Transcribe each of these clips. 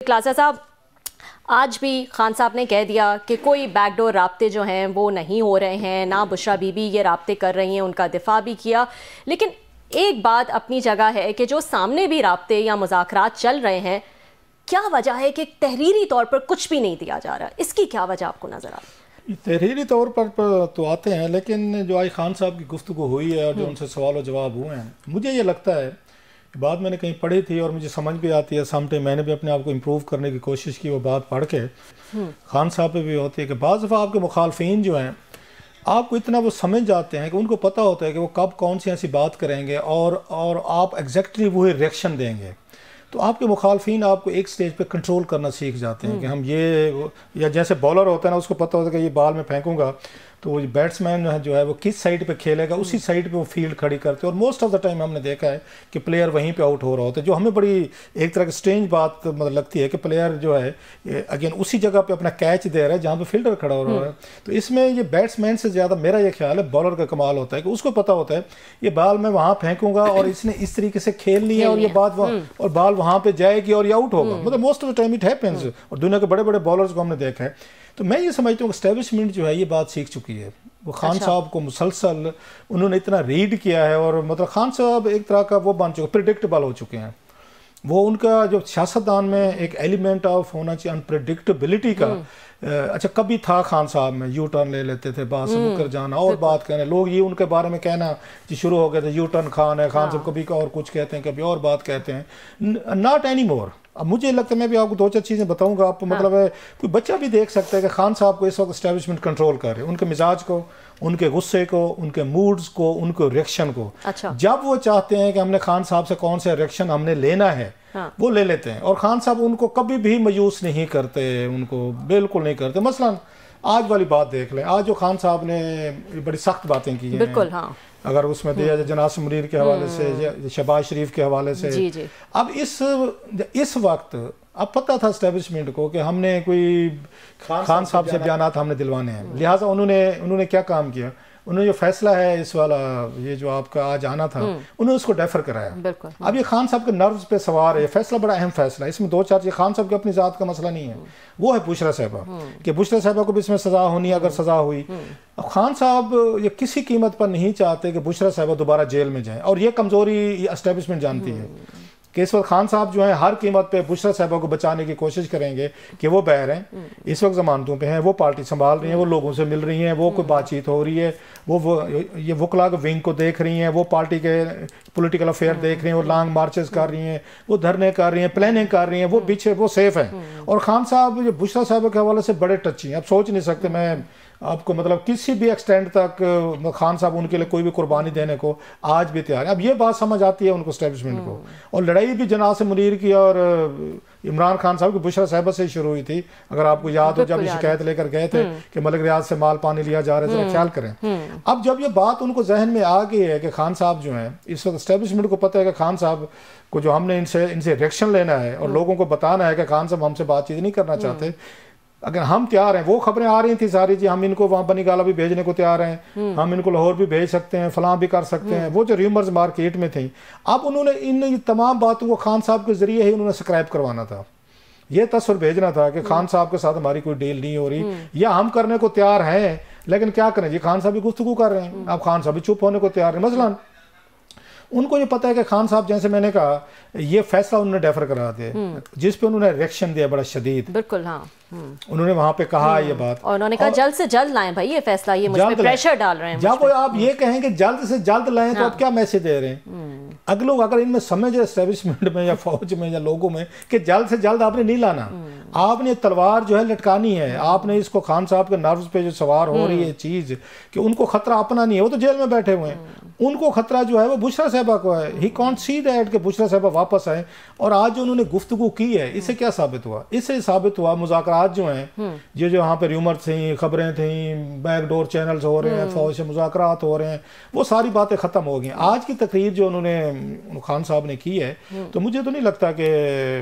خلاصہ صاحب آج بھی خان صاحب نے کہہ دیا کہ کوئی بیک ڈور رابطے جو ہیں وہ نہیں ہو رہے ہیں، نہ بشرا بی بی یہ رابطے کر رہی ہیں، ان کا دفاع بھی کیا، لیکن ایک بات اپنی جگہ ہے کہ جو سامنے بھی رابطے یا مذاکرات چل رہے ہیں، کیا وجہ ہے کہ تحریری طور پر کچھ بھی نہیں دیا جا رہا؟ اس کی کیا وجہ آپ کو نظر آتی؟ تحریری طور پر تو آتے ہیں، لیکن جو آج خان صاحب کی گفتگو ہوئی ہے اور جو ان سے سوال و جواب ہوئے ہیں، مجھے یہ لگتا ہے بات میں نے کہیں پڑھی تھی اور مجھے سمجھ بھی آتی ہے، سم ٹائم میں نے بھی اپنے آپ کو امپروو کرنے کی کوشش کی، وہ بات پڑھ کے خان صاحب پہ بھی ہوتی ہے کہ بعض دفعہ آپ کے مخالفین جو ہیں آپ کو اتنا وہ سمجھ جاتے ہیں کہ ان کو پتہ ہوتا ہے کہ وہ کب کون سی ایسی بات کریں گے اور آپ ایگزیکٹلی وہی ریئیکشن دیں گے، تو آپ کے مخالفین آپ کو ایک سٹیج پہ کنٹرول کرنا سیکھ جاتے ہیں کہ ہم یہ، یا جیسے بالر ہوتا ہے نا، اس کو پتہ ہوتا ہے کہ یہ بال میں پھینکوں گا تو وہ بیٹسمین جو ہے وہ کس سائڈ پہ کھیلے گا، اسی سائڈ پہ وہ فیلڈ کھڑی کرتے ہیں، اور موسٹ آف دا ٹائم ہم نے دیکھا ہے کہ پلیئر وہیں پہ آؤٹ ہو رہا ہوتا ہے، جو ہمیں بڑی ایک طرح کی اسٹرینج بات مطلب لگتی ہے کہ پلیئر جو ہے اگین اسی جگہ پہ اپنا کیچ دے رہا ہے جہاں پہ فیلڈر کھڑا ہو رہا ہے، تو اس میں یہ بیٹسمین سے زیادہ میرا یہ خیال ہے بالر کا کمال ہوتا ہے کہ اس کو پتہ ہوتا ہے یہ بال میں وہاں پھینکوں گا اور اس نے اس طریقے سے کھیلنی ہے اور یہ بات اور بال وہاں پہ جائے گی اور یہ آؤٹ ہوگا، مطلب most of the time it happens, اور دنیا کے بڑے بڑے بالرز کو ہم نے دیکھا ہے، تو میں یہ سمجھتا ہوں کہ اسٹیبلشمنٹ جو ہے یہ بات سیکھ چکی ہے، وہ خان صاحب کو مسلسل انہوں نے اتنا ریڈ کیا ہے، اور مطلب خان صاحب ایک طرح کا وہ بن چکے، پریڈکٹیبل ہو چکے ہیں، وہ ان کا جو سیاستدان میں ایک ایلیمنٹ آف ہونا چاہیے انپریڈکٹیبلٹی کا، اچھا کبھی تھا خان صاحب میں یو ٹرن لے لیتے تھے، بات سے مکر جانا اور بات کہنے، لوگ یہ ان کے بارے میں کہنا جی شروع ہو گئے تھے یو ٹرن خان ہے، خان صاحب کبھی اور کچھ کہتے ہیں کبھی اور بات کہتے ہیں، ناٹ اینی مور۔ اب مجھے لگتا ہے میں بھی آپ کو دو چار چیزیں بتاؤں گا، آپ کو مطلب ہے کوئی بچہ بھی دیکھ سکتا ہے کہ خان صاحب کو اس وقت اسٹیبلشمنٹ کنٹرول کر رہے ہیں، ان کے مزاج کو، ان کے غصے کو، ان کے موڈز کو، ان کے ریئیکشن کو، جب وہ چاہتے ہیں کہ ہم نے خان صاحب سے کون سا ریئیکشن ہم نے لینا ہے وہ لے لیتے ہیں، اور خان صاحب ان کو کبھی بھی مایوس نہیں کرتے، ان کو بالکل نہیں کرتے۔ مثلا آج والی بات دیکھ لیں، آج جو خان صاحب نے بڑی سخت باتیں کی ہیں، بالکل ہاں، اگر اس میں دیا جائے جناز منیر کے حوالے سے، شہباز شریف کے حوالے سے، اب اس وقت اب پتہ تھا اسٹیبلشمنٹ کو کہ ہم نے کوئی خان صاحب سے بیانات ہم نے دلوانے ہیں، لہٰذا انہوں نے کیا کام کیا، انہوں نے جو فیصلہ ہے اس والا یہ جو آپ کا آج آنا تھا، انہوں نے اس کو ڈیفر کرایا۔ اب یہ خان صاحب کے نروز پہ سوار ہے، یہ فیصلہ بڑا اہم فیصلہ ہے، اس میں دو چار چیز، خان صاحب کی اپنی ذات کا مسئلہ نہیں ہے، وہ ہے بشرا صاحبہ کہ بشرا صاحبہ کو بھی اس میں سزا ہونی ہے، اگر سزا ہوئی، خان صاحب یہ کسی قیمت پر نہیں چاہتے کہ بشرا صاحبہ دوبارہ جیل میں جائیں، اور یہ کمزوری اسٹیبلشمنٹ جانتی ہے کہ اس وقت خان صاحب جو ہیں ہر قیمت پہ بشرا صاحبہ کو بچانے کی کوشش کریں گے کہ وہ بہر ہیں، اس وقت ضمانتوں پہ ہیں، وہ پارٹی سنبھال رہی ہیں، وہ لوگوں سے مل رہی ہیں، وہ کوئی بات چیت ہو رہی ہے، وہ یہ وکلا کے ونگ کو دیکھ رہی ہیں، وہ پارٹی کے پولیٹیکل افیئر دیکھ رہی ہیں، وہ لانگ مارچز کر رہی ہیں، وہ دھرنے کر رہی ہیں، پلاننگ کر رہی ہیں، وہ پیچھے وہ سیف ہیں، اور خان صاحب جو بشرا صاحبہ کے حوالے سے بڑے ٹچی ہیں، اب سوچ نہیں سکتے، میں آپ کو مطلب کسی بھی ایکسٹینٹ تک خان صاحب ان کے لیے کوئی بھی قربانی دینے کو آج بھی تیار ہے۔ اب یہ بات سمجھ آتی ہے ان کو اسٹیبلشمنٹ کو، اور لڑائی بھی جناز منیر کی اور عمران خان صاحب کی بشرا صاحبہ سے شروع ہوئی تھی، اگر آپ کو یاد ہو جب یہ شکایت لے کر گئے تھے کہ ملک ریاض سے مال پانی لیا جا رہا ہے، ذرا خیال کریں۔ اب جب یہ بات ان کو ذہن میں آ گئی ہے کہ خان صاحب جو ہیں اس وقت اسٹیبلشمنٹ کو پتہ ہے کہ خان صاحب کو جو ہم نے ان سے ریئیکشن لینا ہے اور لوگوں کو بتانا ہے کہ خان صاحب ہم سے بات چیت نہیں کرنا چاہتے، اگر ہم تیار ہیں، وہ خبریں آ رہی تھیں ساری جی ہم ان کو وہاں بنی گالا بھی بھیجنے کو تیار ہیں، ہم ان کو لاہور بھی بھیج سکتے ہیں، فلاں بھی کر سکتے ہیں، وہ جو ریومرز مارکیٹ میں تھیں، اب انہوں نے ان تمام باتوں کو خان صاحب کے ذریعے ہی انہوں نے سکرائب کروانا تھا، یہ تصور بھیجنا تھا کہ خان صاحب کے ساتھ ہماری کوئی ڈیل نہیں ہو رہی، یا ہم کرنے کو تیار ہیں لیکن کیا کریں جی خان صاحب بھی گفتگو کر رہے ہیں، اب خان صاحب بھی چپ ہونے کو تیار ہیں۔ مثلا ان کو یہ پتہ ہے کہ خان صاحب جیسے میں نے کہا یہ فیصلہ انہوں نے ڈیفر کرا دیا جس پہ انہوں نے ریئیکشن دیا بڑا شدید، بالکل ہاں، انہوں نے وہاں پہ کہا یہ بات، اور انہوں نے کہا جلد سے جلد لائیں بھائی یہ فیصلہ، یہ مجھ پہ پریشر ڈال رہے ہیں۔ جب وہ آپ یہ کہیں کہ جلد سے جلد لائیں تو آپ کیا میسج دے رہے ہیں؟ اگلے اگر ان میں سمجھ اسٹیبلشمنٹ میں یا فوج میں یا لوگوں میں کہ جلد سے جلد آپ نے نہیں لانا، آپ نے تلوار جو ہے لٹکانی ہے، آپ نے اس کو خان صاحب کے نروز پہ جو سوار ہو رہی ہے چیز کہ ان کو خطرہ اپنا نہیں ہے، وہ تو جیل میں بیٹھے ہوئے ہیں، ان کو خطرہ جو ہے وہ بشرا صاحبہ کو ہے، ہی کانٹ سی دیٹ کہ بشرا صاحبہ واپس آئیں، اور آج جو انہوں نے گفتگو کی ہے اس سے کیا ثابت ہوا؟ اس سے ثابت ہوا مذاکرات جو ہیں جو یہاں پہ ریومر تھیں، خبریں تھیں، بیک ڈور چینلز ہو رہے ہیں، فوج سے مذاکرات ہو رہے ہیں، وہ ساری باتیں ختم ہو گئی۔ آج کی تقریر جو انہوں نے خان صاحب نے کی ہے تو مجھے تو نہیں لگتا کہ،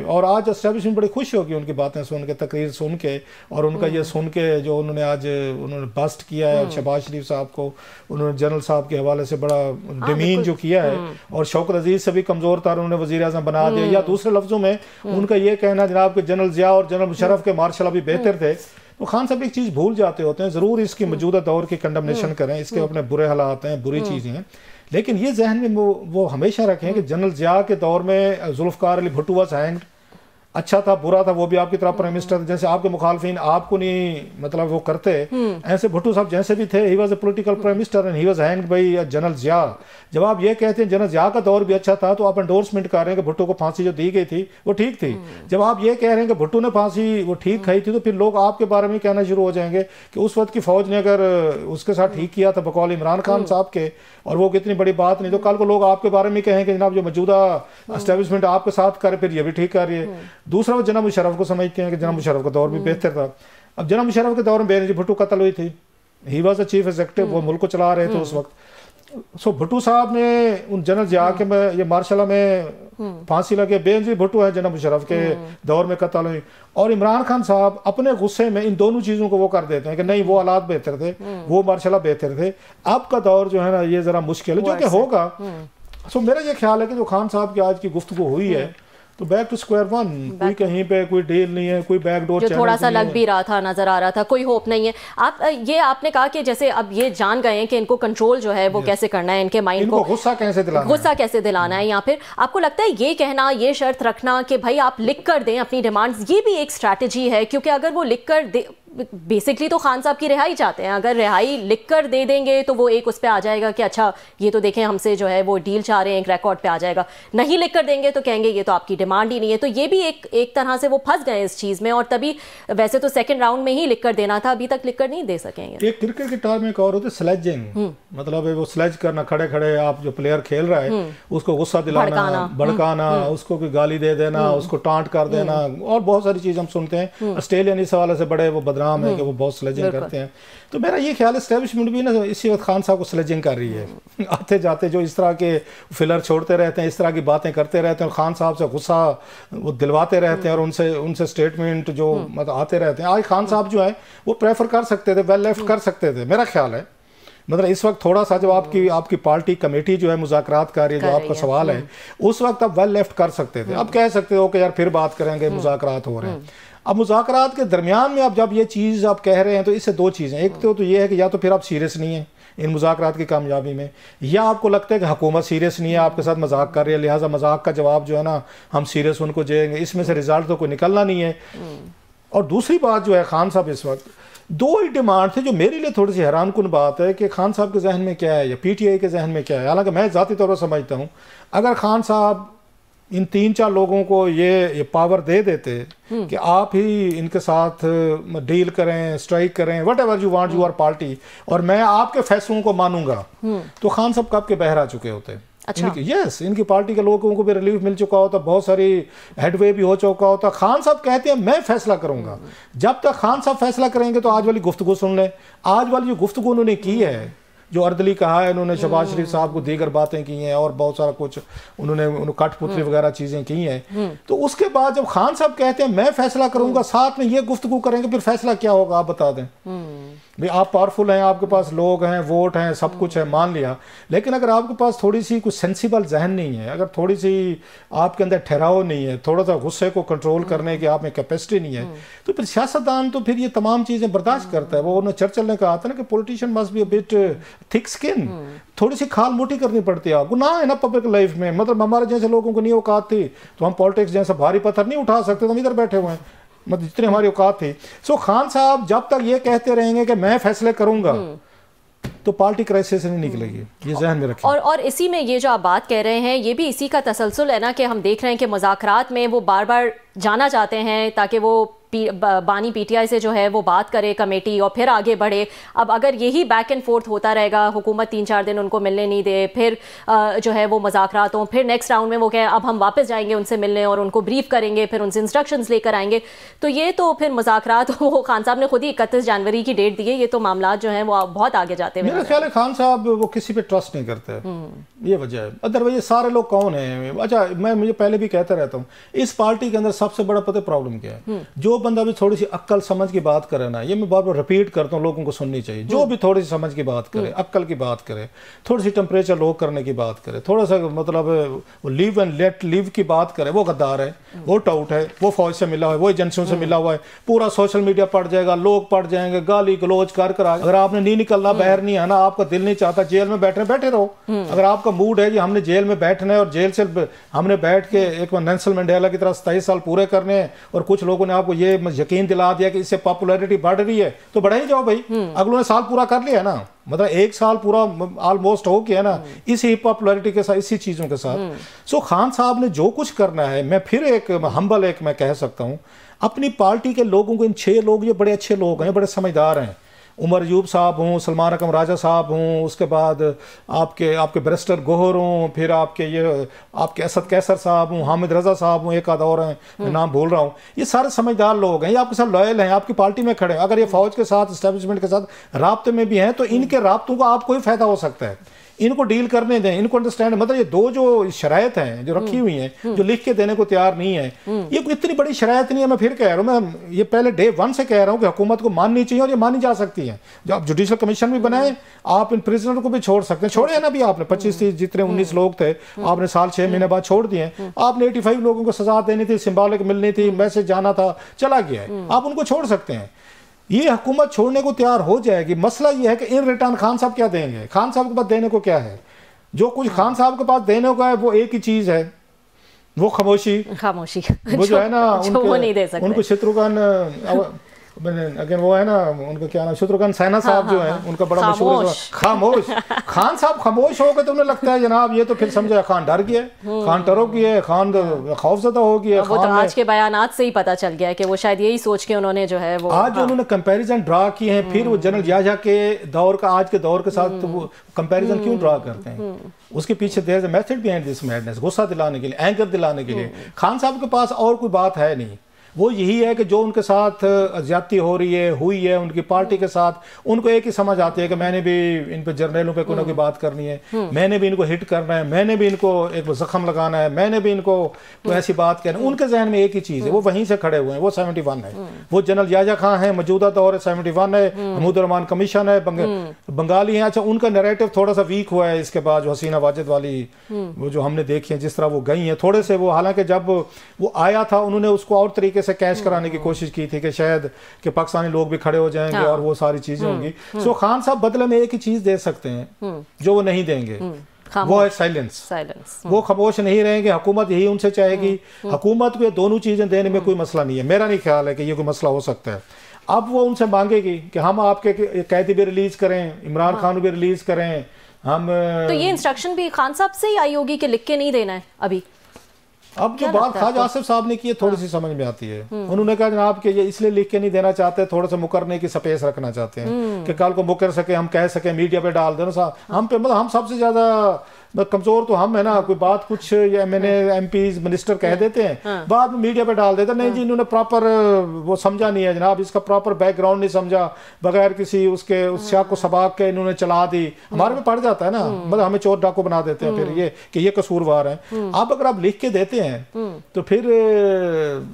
اور آج اسٹیبلشمنٹ بڑی خوش ہوگی ان کی باتیں سن کے، تقریر سن کے، اور ان کا یہ سن کے جو انہوں نے آج انہوں نے بسٹ کیا ہے شہباز شریف صاحب کو، انہوں نے جنرل صاحب کے حوالے سے بڑا ڈیمین جو کیا ہے اور شوکت عزیز سے بھی کمزور تر انہوں نے وزیر اعظم بنا دیا، یا دوسرے لفظوں میں ان کا یہ کہنا جناب کہ جنرل ضیاء اور جنرل مشرف کے مارشل ابھی بہتر تھے، تو خان صاحب ایک چیز بھول جاتے ہوتے ہیں، ضرور اس کی موجودہ دور کی کنڈمنیشن کریں، اس کے اپنے برے حالات ہیں، بری چیزیں ہیں، لیکن یہ ذہن میں وہ ہمیشہ رکھیں کہ جنرل ضیاء کے دور میں ذوالفقار علی بھٹو واز ہینگڈ، اچھا تھا برا تھا وہ بھی آپ کی طرح پرائم منسٹر، جیسے آپ کے مخالفین آپ کو نہیں مطلب وہ کرتے، ایسے بھٹو صاحب جیسے بھی تھے، he was a political prime minister and he was hanged by general Zia. جب آپ یہ کہتے ہیں جنرل ضیاء کا دور بھی اچھا تھا تو آپ انڈورسمنٹ کر رہے ہیں کہ بھٹو کو پھانسی جو دی گئی تھی وہ ٹھیک تھی۔ جب آپ یہ کہہ رہے ہیں کہ بھٹو نے پھانسی وہ ٹھیک کھائی تھی تو پھر لوگ آپ کے بارے میں کہنا شروع ہو جائیں گے کہ اس وقت کی فوج نے اگر اس کے ساتھ ٹھیک کیا تھا بقول عمران خان صاحب کے، اور وہ کتنی بڑی بات نہیں، تو کل کو لوگ آپ کے بارے میں کہیں کہ جناب جو موجودہ اسٹیبلشمنٹ آپ کے ساتھ کرے پھر یہ بھی ٹھیک کر رہی ہے۔ دوسرا وہ جناب مشرف کو سمجھتے ہیں کہ جناب مشرف کا دور بھی بہتر تھا۔ اب جناب مشرف کے دور میں بینظیر بھٹو قتل ہوئی تھی، he was a chief executive, وہ ملک کو چلا رہے تھے اس وقت، سو بھٹو صاحب نے ان جنرل ضیاء کے میں یہ مارشل میں پھانسی لگے، بینظیر بھٹو ہے جناب مشرف کے دور میں قتل ہوئی، اور عمران خان صاحب اپنے غصے میں ان دونوں چیزوں کو وہ کر دیتے ہیں کہ نہیں وہ حالات بہتر تھے، وہ مارشلہ بہتر تھے، اب کا دور جو ہے نا یہ ذرا مشکل ہے، جو کہ ہوگا۔ سو میرا یہ خیال ہے کہ جو خان صاحب کی آج کی گفتگو ہوئی ہے تو بیک ٹو اسکوائر ون، کوئی کہیں پہ کوئی ڈیل نہیں ہے، کوئی بیک ڈور جو تھوڑا سا لگ بھی رہا تھا، نظر آ رہا تھا، کوئی ہوپ نہیں ہے۔ آپ نے کہا کہ جیسے اب یہ جان گئے ہیں کہ ان کو کنٹرول جو ہے وہ کیسے کرنا ہے، ان کے مائنڈ کو غصہ کیسے دلانا ہے، یا پھر آپ کو لگتا ہے یہ کہنا، یہ شرط رکھنا کہ بھائی آپ لکھ کر دیں اپنی ڈیمانڈز، یہ بھی ایک اسٹریٹجی ہے؟ کیونکہ اگر وہ لکھ کر بیسکلی تو خان صاحب کی رہائی چاہتے ہیں، اگر رہائی لکھ کر دے دیں گے تو وہ ایک اس پہ آ جائے گا کہ اچھا یہ تو دیکھیں ہم سے جو ہے وہ ڈیل چاہ رہے ہیں، ایک ریکارڈ پہ آ جائے گا، نہیں لکھ کر دیں گے تو کہیں گے یہ تو آپ کی ڈیمانڈ ہی نہیں ہے، تو یہ بھی ایک طرح سے وہ پھنس گئے اس چیز میں، اور تبھی ویسے تو سیکنڈ راؤنڈ میں ہی لکھ کر دینا تھا، ابھی تک لکھ کر نہیں دے سکیں گے۔ ایک کرکٹ کے ٹرم میں ایک اور ہوتا ہے سلیجنگ، مطلب وہ سلیج کرنا، کھڑے کھڑے آپ جو پلیئر کھیل رہا ہے اس کو غصہ دلانا، بھڑکانا، اس کو کوئی گالی دے دینا، اس کو ٹانٹ کر دینا، اور بہت ساری چیز ہم سنتے ہیں۔ آسٹریلین اس حوالے سے بڑے وہ بدنام ہے کہ وہ بہت سلیجنگ کرتے ہیں، تو میرا یہ خیال ہے اسٹیبلشمنٹ بھی نا اسی وقت خان صاحب کو سلیجنگ کر رہی ہے، آتے جاتے جو اس طرح کے فلر چھوڑتے رہتے ہیں، اس طرح کی باتیں کرتے رہتے ہیں، اور خان صاحب سے غصہ وہ دلواتے رہتے ہیں، اور ان سے سٹیٹمنٹ جو آتے رہتے ہیں۔ آج خان صاحب جو ہے وہ پریفر کر سکتے تھے، ویل لیفٹ کر سکتے تھے، میرا خیال ہے، مطلب اس وقت تھوڑا سا جب آپ کی پارٹی کمیٹی جو ہے مذاکرات کر رہی ہے، جو آپ کا سوال ہے، اس وقت آپ ویل لیفٹ کر سکتے تھے، اب کہہ سکتے ہو کہ یار پھر بات کریں گے، مذاکرات ہو رہے ہیں۔ اب مذاکرات کے درمیان میں اب جب یہ چیز آپ کہہ رہے ہیں تو اس سے دو چیزیں، ایک تو یہ ہے کہ یا تو پھر آپ سیریس نہیں ہیں ان مذاکرات کی کامیابی میں، یا آپ کو لگتا ہے کہ حکومت سیریس نہیں ہے، آپ کے ساتھ مذاق کر رہی ہے، لہٰذا مذاق کا جواب جو ہے نا ہم سیریس ان کو دیں گے، اس میں سے رزلٹ تو کوئی نکلنا نہیں ہے۔ اور دوسری بات جو ہے خان صاحب اس وقت دو ہی ڈیمانڈ تھے جو میرے لیے تھوڑی سی حیران کن بات ہے کہ خان صاحب کے ذہن میں کیا ہے یا پی ٹی آئی کے ذہن میں کیا ہے، حالانکہ میں ذاتی طور پر سمجھتا ہوں اگر خان صاحب ان 3-4 لوگوں کو یہ پاور دے دیتے کہ آپ ہی ان کے ساتھ ڈیل کریں، اسٹرائک کریں، whatever you want you are party, اور میں آپ کے فیصلوں کو مانوں گا، تو خان صاحب کب کے بہرا چکے ہوتے۔ یس، ان کی پارٹی کے لوگوں کو بھی ریلیف مل چکا ہوتا، بہت ساری ہیڈ وے بھی ہو چکا ہوتا۔ خان صاحب کہتے ہیں میں فیصلہ کروں گا، جب تک خان صاحب فیصلہ کریں گے تو آج والی گفتگو سن لیں، آج والی جو گفتگو انہوں نے کی ہے، جو اردلی کہا ہے انہوں نے شہباز شریف صاحب کو دیگر باتیں کی ہیں اور بہت سارا کچھ انہوں نے کٹ پتری وغیرہ چیزیں کی ہیں، تو اس کے بعد جب خان صاحب کہتے ہیں میں فیصلہ کروں گا، ساتھ میں یہ گفتگو کریں گے، پھر فیصلہ کیا ہوگا آپ بتا دیں۔ بھئی آپ پاورفل ہیں، آپ کے پاس لوگ ہیں، ووٹ ہیں، سب کچھ ہے، مان لیا، لیکن اگر آپ کے پاس تھوڑی سی کوئی سینسیبل ذہن نہیں ہے، اگر تھوڑی سی آپ کے اندر ٹھہراؤ نہیں ہے، تھوڑا سا غصے کو کنٹرول کرنے کی آپ میں کیپیسٹی نہیں ہے، تو پھر سیاستدان تو پھر یہ تمام چیزیں برداشت کرتا ہے۔ وہ چرچل نے کہا تھا نا کہ politician must be a bit thick skin, تھوڑی سی کھال موٹی کرنی پڑتی ہے، گناہ ہے نا پبلک لائف میں، مطلب ہمارے جیسے لوگوں کو نہیں اوقات تھی تو ہم پالیٹکس جیسا بھاری پتھر نہیں اٹھا سکتے، تو ہم ادھر بیٹھے ہوئے ہیں، مطلب جتنے ہماری اوقات تھی۔ سو خان صاحب جب تک یہ کہتے رہیں گے کہ میں فیصلے کروں گا تو پارٹی کرائسس سے نہیں نکلے گی، یہ ذہن میں رکھیں۔ اور اسی میں یہ جو آپ بات کہہ رہے ہیں یہ بھی اسی کا تسلسل ہے نا کہ ہم دیکھ رہے ہیں کہ مذاکرات میں وہ بار بار جانا چاہتے ہیں تاکہ وہ بانی پی ٹی آئی سے جو ہے وہ بات کرے کمیٹی اور پھر آگے بڑھے۔ اب اگر یہی بیک اینڈ فورتھ ہوتا رہے گا، حکومت 3-4 دن ان کو ملنے نہیں دے، پھر جو ہے وہ مذاکرات ہوں، پھر نیکسٹ راؤنڈ میں وہ کہیں اب ہم واپس جائیں گے ان سے ملنے اور ان کو بریف کریں گے، پھر ان سے انسٹرکشنز لے کر آئیں گے، تو یہ تو پھر مذاکرات وہ خان صاحب نے خود ہی 31 جنوری کی ڈیٹ دی ہے، یہ تو معاملات جو ہیں وہ بہت آگے جاتے ہیں۔ میرا خیال ہے خان صاحب وہ کسی پہ ٹرسٹ نہیں کرتے، یہ وجہ ہے۔ ادروائز سارے لوگ کون ہیں؟ اچھا میں مجھے پہلے بھی کہتا رہتا ہوں اس پارٹی کے اندر سب سے بڑا پتہ پرابلم کیا ہے؟ جو بندہ بھی تھوڑی سی عقل سمجھ کی بات کرے نا، یہ میں بار بار رپیٹ کرتا ہوں، لوگوں کو سننی چاہیے، جو بھی تھوڑی سی سمجھ کی بات کرے، عقل کی بات کرے، تھوڑی سی ٹمپریچر لو کرنے کی بات کرے، تھوڑا سا مطلب لیو اینڈ لیٹ لیو کی بات کرے، وہ غدار ہے، وہ ٹاؤٹ ہے، وہ فوج سے ملا ہوا ہے، وہ ایجنسیوں سے ملا ہوا ہے، پورا سوشل میڈیا پڑ جائے گا، لوگ پڑ جائیں گے، گالی گلوچ کر اگر آپ نے نہیں نکلنا، باہر نہیں آنا، آپ کا دل نہیں چاہتا جیل میں بیٹھے رہو۔ اگر آپ کا موڈ ہے کہ ہم نے جیل میں بیٹھنا ہے اور جیل سے ہم نے بیٹھ کے ایک نیلسن منڈیلا کی طرح 27 سال پورے کرنے ہیں، اور کچھ لوگوں نے آپ کو یہ یقین دلا دیا کہ اس سے پاپولیرٹی بڑھ رہی ہے، تو بڑھا ہی جاؤ بھائی، اگلوں نے سال پورا کر لیا ہے نا، مطلب 1 سال پورا آلموسٹ ہو گیا نا اسی پاپولیرٹی کے ساتھ، اسی چیزوں کے ساتھ۔ سو خان صاحب نے جو کچھ کرنا ہے، میں پھر ایک ہمبل میں کہہ سکتا ہوں، اپنی پارٹی کے لوگوں کو، ان 6 لوگ یہ بڑے اچھے لوگ ہیں، بڑے سمجھدار ہیں، عمر ایوب صاحب ہوں، سلمان اکرم راجہ صاحب ہوں، اس کے بعد آپ کے بیرسٹر گوہر ہوں، پھر آپ کے اسد کیسر صاحب ہوں، حامد رضا صاحب ہوں، ایک آدھ اور ہیں میں نام بھول رہا ہوں، یہ سارے سمجھدار لوگ ہیں، یہ آپ کے ساتھ لوئل ہیں، آپ کی پارٹی میں کھڑے ہیں۔ اگر یہ فوج کے ساتھ، اسٹیبلشمنٹ کے ساتھ رابطے میں بھی ہیں تو ان کے رابطوں کا آپ کو ہی فائدہ ہو سکتا ہے، ان کو ڈیل کرنے دیں، ان کو انڈرسٹینڈ، مطلب یہ 2 جو شرائط ہیں جو رکھی ہوئی ہیں، جو لکھ کے دینے کو تیار نہیں ہے، یہ کوئی اتنی بڑی شرائط نہیں ہے۔ میں پھر کہہ رہا ہوں، میں یہ پہلے ڈے 1 سے کہہ رہا ہوں کہ حکومت کو ماننی چاہیے، اور یہ مانی جا سکتی ہے۔ جو آپ جوڈیشل کمیشن بھی بنائیں، آپ ان پریزنر کو بھی چھوڑ سکتے ہیں، چھوڑے ہیں نا بھی آپ نے 25 جتنے 19 لوگ تھے، آپ نے سال 6 مہینے بعد چھوڑ دیے، آپ نے 85 لوگوں کو سزا دینی تھی، سمبولک ملنی تھی، میسج جانا تھا، چلا گیا ہے، آپ ان کو چھوڑ سکتے ہیں۔ یہ حکومت چھوڑنے کو تیار ہو جائے گی، مسئلہ یہ ہے کہ ان ریٹرن خان صاحب کیا دیں گے؟ خان صاحب کے پاس دینے کو کیا ہے؟ جو کچھ خان صاحب کے پاس دینے کا ہے وہ ایک ہی چیز ہے، وہ خاموشی، وہ جو ہے نا ان کو شتروگھن، اگر وہ ہے نا ان کا کیا نام، شتروگھن سینہ صاحب جو ہیں، ان کا بڑا مشہور ہے خاموش۔ خان صاحب خاموش ہو گئے تو انہیں لگتا ہے جناب یہ تو پھر سمجھا خان ڈر گیا، خان ٹرو گیا، خان خوف زدہ ہو گیا۔ وہ تو آج کے بیانات سے ہی پتہ چل گیا کہ وہ شاید یہی سوچ کے انہوں نے جو ہے وہ آج انہوں نے کمپیریزن ڈرا کیے ہیں، پھر وہ جنرل یحییٰ کے دور کا آج کے دور کے ساتھ وہ کمپیریزن کیوں ڈرا کرتے ہیں؟ اس کے پیچھے there is a method behind this madness, غصہ دلانے کے لیے، اینگر دلانے کے لیے۔ خان صاحب کے پاس اور کوئی بات ہے نہیں، وہ یہی ہے کہ جو ان کے ساتھ زیادتی ہو رہی ہے، ہوئی ہے ان کی پارٹی کے ساتھ، ان کو ایک ہی سمجھ آتی ہے کہ میں نے بھی ان پہ جرنیلوں پہ کوئی نہ کوئی بات کرنی ہے، میں نے بھی ان کو ہٹ کرنا ہے، میں نے بھی ان کو ایک زخم لگانا ہے، میں نے بھی ان کو کوئی ایسی بات کہنا ہے۔ ان کے ذہن میں ایک ہی چیز ہے، وہ وہیں سے کھڑے ہوئے ہیں، وہ 71 ہے، وہ جنرل یحییٰ خان ہے، موجودہ دور 71 ہے، محمود الرحمان کمیشن ہے، بنگالی ہیں۔ اچھا ان کا نیریٹو تھوڑا سا ویک ہوا ہے اس کے بعد، جو حسینہ واجد والی وہ جو ہم نے دیکھی ہیں جس طرح وہ گئی ہیں، تھوڑے سے وہ، حالانکہ جب وہ آیا تھا انہوں نے اس کو اور طریقے سے کیش کرانے کی کوشش کی تھی کہ شاید کہ پاکستانی لوگ بھی کھڑے ہو جائیں گے اور وہ ساری چیزیں ہوں گی۔ سو خان صاحب بدلے میں ایک ہی چیز دے سکتے ہیں جو وہ نہیں دیں گے، وہ ہے سائلنس۔ وہ خاموش نہیں رہیں گے، حکومت یہی ان سے چاہے گی۔ حکومت کو یہ دونوں چیزیں دینے میں کوئی مسئلہ نہیں ہے، میرا نہیں خیال ہے کہ یہ کوئی مسئلہ ہو سکتا ہے۔ اب وہ ان سے مانگے گی کہ ہم آپ کے قیدی بھی ریلیز کریں، عمران خان بھی ریلیز کریں، ہم تو یہ انسٹرکشن بھی خان صاحب سے ہی آئی ہوگی کہ لکھ کے نہیں دینا ہے ابھی؟ اب جو بات خواجہ آصف صاحب نے کی ہے تھوڑی سی سمجھ میں آتی ہے، انہوں نے کہا جناب کہ یہ اس لیے لکھ کے نہیں دینا چاہتے، تھوڑا سا مکرنے کی سپیس رکھنا چاہتے ہیں کہ کل کو مکر سکے، ہم کہہ سکیں، میڈیا پہ ڈال دیں نا، ہم پہ مطلب ہم سب سے زیادہ کمزور تو ہم ہے نا، کوئی بات کچھ ایم پیز منسٹر کہہ دیتے ہیں، بعد میں میڈیا پہ ڈال دیتے ہیں، نہیں جی انہوں نے پراپر وہ سمجھا نہیں ہے جناب، اس کا پراپر بیک گراؤنڈ نہیں سمجھا، بغیر کسی اس شاہ کو سباق کے انہوں نے چلا دی، ہمارے میں پڑ جاتا ہے نا، مطلب ہمیں چور ڈاکو بنا دیتے ہیں پھر یہ کہ یہ قصوروار ہیں۔ اب اگر آپ لکھ کے دیتے ہیں تو پھر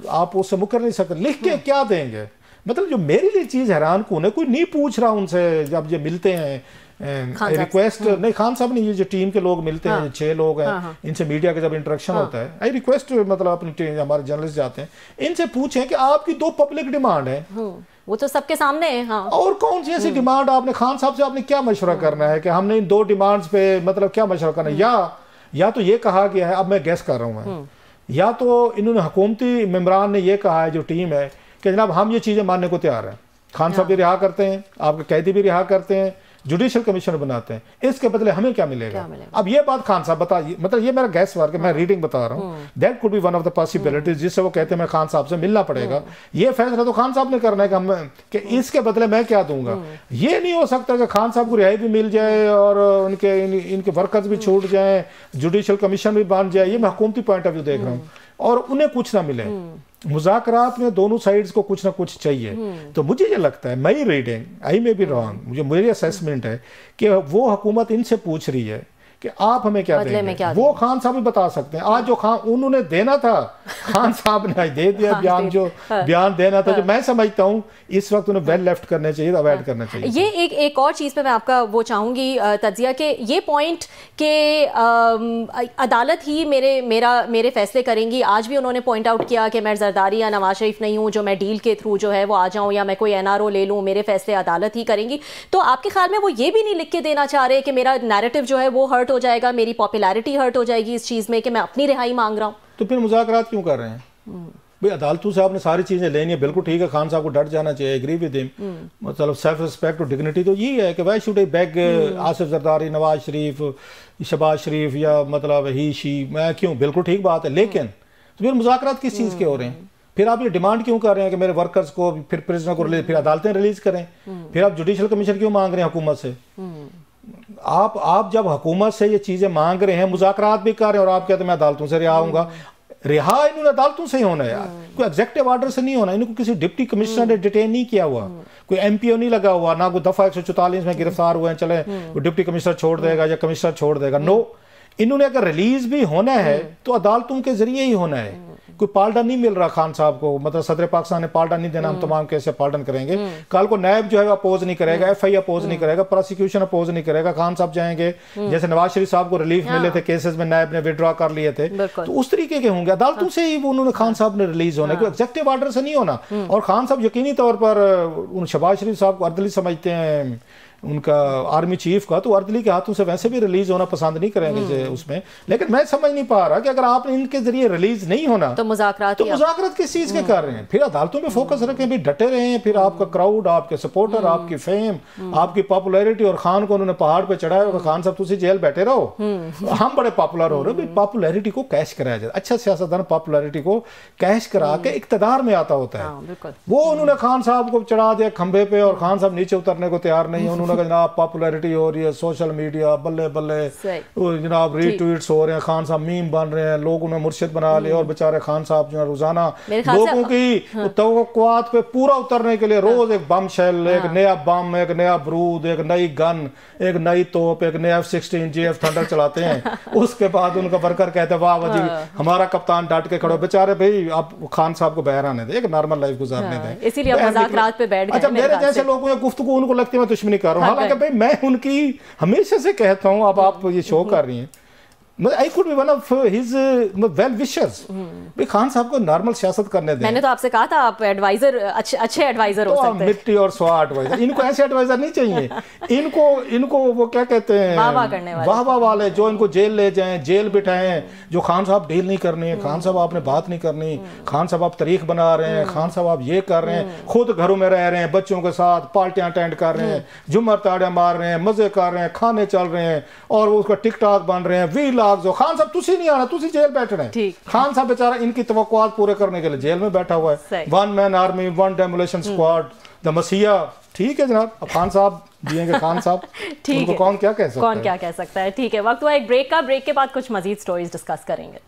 آپ اس سے مکر نہیں سکتے، لکھ کے کیا دیں گے؟ مطلب جو میرے لیے چیز حیران کن ہے، کوئی نہیں پوچھ رہا ان سے جب یہ ملتے ہیں ریکویسٹ، نہیں خان صاحب نے یہ جو ٹیم کے لوگ ملتے ہیں 6 لوگ ہیں، ان سے میڈیا کا جب انٹریکشن ہوتا ہے، آئی ریکویسٹ مطلب اپنی ٹیم ہمارے جرنلسٹ جاتے ہیں، ان سے پوچھیں کہ آپ کی 2 پبلک ڈیمانڈ ہے، وہ تو سب کے سامنے ہے، اور کون سی ایسی ڈیمانڈ آپ نے خان صاحب سے آپ نے کیا مشورہ کرنا ہے کہ ہم نے ان 2 ڈیمانڈز پہ مطلب کیا مشورہ کرنا ہے؟ یا تو یہ کہا گیا ہے، اب میں گیس کر رہا ہوں میں، یا تو انہوں نے حکومتی ممبران نے یہ کہا ہے جو ٹیم ہے کہ جناب ہم یہ چیزیں ماننے کو تیار ہیں، خان صاحب بھی رہا کرتے ہیں، آپ کے قیدی بھی رہا کرتے ہیں، جوڈیشل کمیشن بناتے ہیں، اس کے بدلے ہمیں کیا ملے گا؟ اب یہ بات خان صاحب بتائیے، مطلب یہ میرا گیس ورک ہے، میں ریڈنگ بتا رہا ہوں، that could be one of the possibilities, جس سے وہ کہتے ہیں میں خان صاحب سے ملنا پڑے گا، یہ فیصلہ تو خان صاحب نے کرنا ہے کہ اس کے بدلے میں کیا دوں گا۔ یہ نہیں ہو سکتا کہ خان صاحب کو رہائی بھی مل جائے اور ان کے ورکرز بھی چھوٹ جائیں، جوڈیشل کمیشن بھی بن جائے، یہ میں حکومتی پوائنٹ آف ویو دیکھ رہا ہوں، اور انہیں کچھ نہ ملے۔ مذاکرات میں دونوں سائیڈز کو کچھ نہ کچھ چاہیے، تو مجھے یہ لگتا ہے، میری ریڈنگ آئی میں بھی رانگ، مجھے میری اسیسمنٹ ہے کہ وہ حکومت ان سے پوچھ رہی ہے کہ آپ ہمیں کیا دیں گے. وہ خان صاحب بھی بتا سکتے ہیں. آج جو انہوں نے دینا تھا خان صاحب نے آج دے دیا بیان, جو بیان دینا تھا, جو میں سمجھتا ہوں اس وقت انہیں ویل لیفٹ کرنے چاہیے, اوائڈ کرنا چاہیے. یہ ایک اور چیز پہ میں آپ کا وہ چاہوں گی تجزیہ, کہ یہ پوائنٹ کہ عدالت ہی میرے فیصلے کریں گی. آج بھی انہوں نے پوائنٹ آؤٹ کیا کہ میں زرداری یا نواز شریف نہیں ہوں جو میں ڈیل کے تھرو جو ہے وہ آ جاؤں, یا میں کوئی NRO لے لوں, میرے فیصلے عدالت ہی کریں گی. تو آپ کے خیال میں وہ یہ بھی نہیں لکھ کے دینا چاہ رہے کہ میرا نیریٹو جو ہے وہ ہرٹ ہو جائے گا, میری پاپولیرٹی ہرٹ ہو جائے گی اس چیز میں کہ میں اپنی رہائی مانگ رہا ہوں؟ تو پھر مذاکرات کیوں کر رہے ہیں بھئی؟ عدالتوں سے آپ نے ساری چیزیں لینی ہے, بالکل ٹھیک ہے, خان صاحب کو ڈٹ جانا چاہیے, ایگری ود ہم. مطلب سیلف رسپیکٹ اور ڈگنیٹی تو یہی ہے کہ why should a beg Asif Zardari, Nawaz Sharif, Shahbaz Sharif, یا مطلب ہی شی, میں کیوں, بالکل ٹھیک بات ہے. لیکن تو پھر مذاکرات کس چیز کے ہو رہے ہیں؟ پھر آپ یہ ڈیمانڈ کیوں کر رہے ہیں کہ میرے ورکرز کو, پھر پرزنر کو پھر عدالتیں ریلیز کریں؟ پھر آپ جوڈیشل کمیشن کیوں مانگ رہے ہیں حکومت سے؟ آپ جب حکومت سے یہ چیزیں مانگ رہے ہیں, مذاکرات بھی کر رہے ہیں, اور آپ کہتے ہیں میں عدالتوں سے رہا ہوں گا, رہا انہوں نے عدالتوں سے ہی ہونا ہے, کوئی ایگزیکٹو آرڈر سے نہیں ہونا. انہوں کو کسی ڈپٹی کمشنر نے ڈیٹین نہیں کیا ہوا, کوئی MPO نہیں لگا ہوا, نہ کوئی دفعہ 144 میں گرفتار ہوئے ہیں چلے ڈپٹی کمشنر چھوڑ دے گا یا کمشنر چھوڑ دے گا. نو, انہوں نے اگر ریلیز بھی ہونا ہے تو عدالتوں کے ذریعے ہی ہونا ہے. کوئی پالڈن نہیں مل رہا خان صاحب کو, مطلب صدر پاکستان نے پالڈن نہیں دینا, ہم تمام کیسے پالڈن کریں گے. کل کو نیب جو ہے وہ اپوز نہیں کرے گا, FI اپوز نہیں کرے گا, پروسیکیوشن اپوز نہیں کرے گا. خان صاحب جائیں گے, جیسے نواز شریف صاحب کو ریلیف ملے تھے کیسز میں, نیب نے وڈرا کر لیے تھے, تو اس طریقے کے ہوں گے. عدالتوں سے ہی انہوں نے خان صاحب نے ریلیز ہونا ہے, کوئی ایگزیکٹو آرڈر سے نہیں ہونا. اور خان صاحب یقینی طور پر شہباز شریف صاحب کو اردلی سمجھتے ہیں, ان کا آرمی چیف کا, تو اردلی کے ہاتھوں سے ویسے بھی ریلیز ہونا پسند نہیں کریں گے اس میں. لیکن میں سمجھ نہیں پا رہا کہ اگر آپ ان کے ذریعے ریلیز نہیں ہونا تو مذاکرات کس چیز کے کر رہے ہیں؟ پھر عدالتوں پہ فوکس رکھیں, بھی ڈٹے رہے ہیں. پھر آپ کا کراؤڈ, آپ کے سپورٹر, آپ کی فیم, آپ کی پاپولیرٹی, اور خان کو انہوں نے پہاڑ پہ چڑھایا ہوگا, خان صاحب تسی جیل بیٹھے رہو, ہم بڑے پاپولر ہو رہے ہیں. پاپولیرٹی کو کیش کرایا جائے. اچھا سیاستدان پاپولیرٹی کو کیش کرا کے اقتدار میں آتا ہوتا ہے. وہ انہوں نے خان صاحب کو چڑھا دیا کھمبے پہ, اور خان صاحب نیچے اترنے کو تیار نہیں. انہوں نے کہا جناب پاپولیرٹی ہو رہی ہے, سوشل میڈیا بلے بلے, جناب ری ٹویٹس ہو رہے ہیں, خان صاحب میم بن رہے ہیں, لوگ انہیں مرشد بنا لے, اور بیچارے خان صاحب جو ہے روزانہ لوگوں کی توقعات پہ پورا اترنے کے لیے روز ایک بم شیل, ایک نیا بم, ایک نیا برود, ایک نئی گن, ایک نئی توپ, ایک نیا F-16 GF تھنڈر چلاتے ہیں. اس کے بعد ان کا ورکر کہتے ہیں واہ واہ جی ہمارا کپتان ڈٹ کے کھڑو. بیچارے بھائی آپ خان صاحب کو بہر آنے دیں, ایک نارمل لائف گزارنے دیں, اسی لیے مذاکرات پہ بیٹھ گئے. اچھا میرے جیسے لوگوں کی گفتگو ان کو لگتی ہے میں دشمنی کر رہا ہوں, حالانکہ بھائی میں ان کی ہمیشہ سے کہتا ہوں, اب آپ یہ شو کر رہی ہیں, I could be one of his well wishers. بھی خان صاحب کو نارمل سیاست کرنے دیں. میں نے تو آپ سے کہا تھا آپ ایڈوائزر, اچھے ایڈوائزر ہو سکتے ہیں. مٹی اور سوا ایڈوائزر, ان کو ایسے ایڈوائزر نہیں چاہیے. ان کو وہ کیا کہتے ہیں, واہ واہ والے, جو ان کو جیل لے جائیں, جیل بٹھائیں, جو خان صاحب ڈیل نہیں کرنی, خان صاحب آپ نے بات نہیں کرنی, خان صاحب آپ تاریخ بنا رہے ہیں, خان صاحب آپ یہ کر رہے ہیں, خود گھروں میں رہ رہے ہیں, بچوں کے ساتھ پارٹیاں اٹینڈ کر رہے ہیں, جمعہ تاڑیاں مار رہے ہیں, مزے کر رہے ہیں, کھانے چل رہے ہیں, اور اس کا ٹک ٹاک بن رہے ہیں, وی لاگز. خان صاحب تسی نہیں آنا, تسی جیل بیٹھ رہے ہیں. خان صاحب بیچارہ ان کی توقعات پورے کرنے کے لیے جیل میں بیٹھا ہوا ہے. 1 man army, 1 demolition squad, the مسیح. ٹھیک ہے جناب, اب خان صاحب دیئیں گے, خان صاحب ان کو کون کیا کہہ سکتا ہے, کون کیا کہہ سکتا ہے. ٹھیک ہے, وقت ہوا ایک بریک کا. بریک کے بعد کچھ مزید سٹوریز ڈسکس کریں گے.